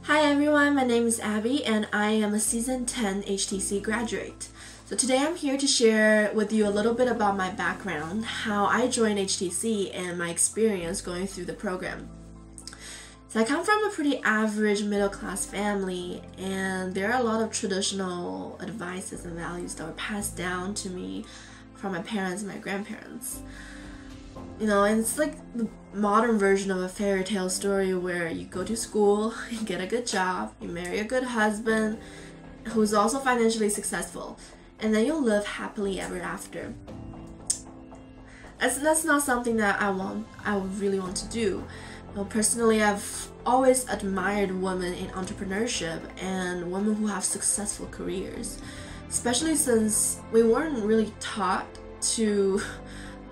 Hi everyone, my name is Abby and I am a Season 10 HTC graduate. So today I'm here to share with you a little bit about my background, how I joined HTC and my experience going through the program. So I come from a pretty average middle-class family, and there are a lot of traditional advices and values that were passed down to me from my parents and my grandparents. And it's like the modern version of a fairy tale story where you go to school, you get a good job, you marry a good husband who's also financially successful, and then you'll live happily ever after. That's not something that I would really want to do. Personally, I've always admired women in entrepreneurship and women who have successful careers, especially since we weren't really taught to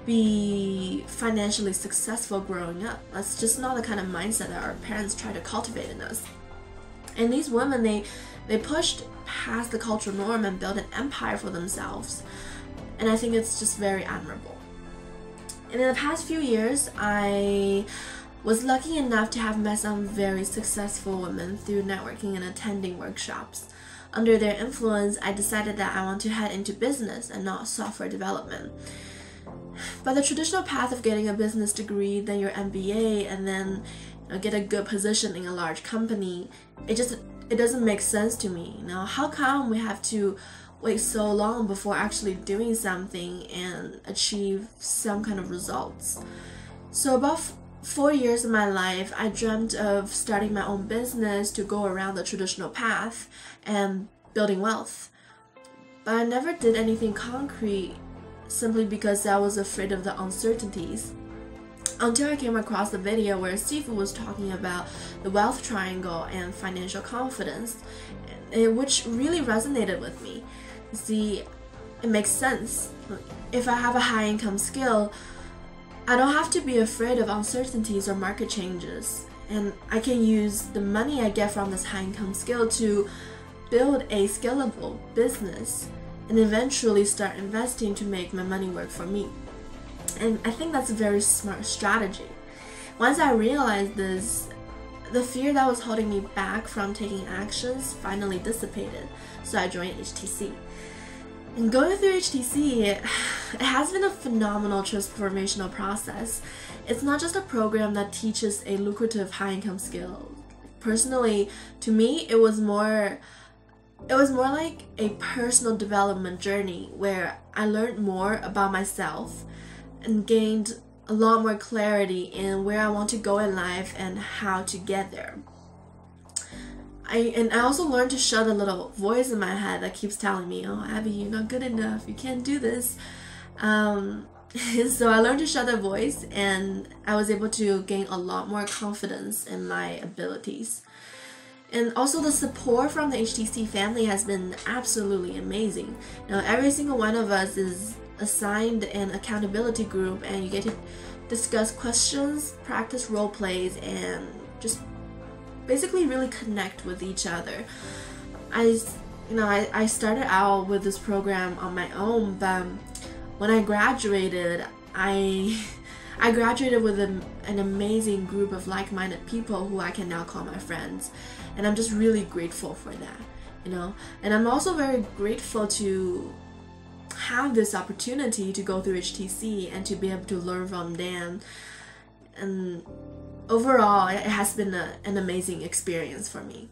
be financially successful growing up. That's just not the kind of mindset that our parents try to cultivate in us. And these women, they pushed past the cultural norm and built an empire for themselves. And I think it's just very admirable. And in the past few years, I was lucky enough to have met some very successful women through networking and attending workshops. Under their influence, I decided that I want to head into business and not software development. But the traditional path of getting a business degree, then your MBA, and then get a good position in a large company, it doesn't make sense to me. How come we have to wait so long before actually doing something and achieve some kind of results? So about 4 years of my life, I dreamt of starting my own business to go around the traditional path and building wealth. But I never did anything concrete, simply because I was afraid of the uncertainties. Until I came across a video where Steve was talking about the wealth triangle and financial confidence, which really resonated with me. See, it makes sense. If I have a high income skill, I don't have to be afraid of uncertainties or market changes, and I can use the money I get from this high income skill to build a scalable business and eventually start investing to make my money work for me. And I think that's a very smart strategy. Once I realized this, the fear that was holding me back from taking actions finally dissipated, so I joined HTC. And going through HTC, it has been a phenomenal transformational process. It's not just a program that teaches a lucrative high-income skill. Personally, to me, it was more like a personal development journey where I learned more about myself and gained a lot more clarity in where I want to go in life and how to get there. I also learned to shut a little voice in my head that keeps telling me, "Oh, Abby, you're not good enough, you can't do this." So I learned to shut that voice, and I was able to gain a lot more confidence in my abilities. And also the support from the HTC family has been absolutely amazing. Every single one of us is assigned an accountability group, and you get to discuss questions, practice role plays, and just basically really connect with each other. I started out with this program on my own, but when I graduated, I graduated with an amazing group of like-minded people who I can now call my friends, and I'm just really grateful for that, And I'm also very grateful to have this opportunity to go through HTC and to be able to learn from them. And overall, it has been an amazing experience for me.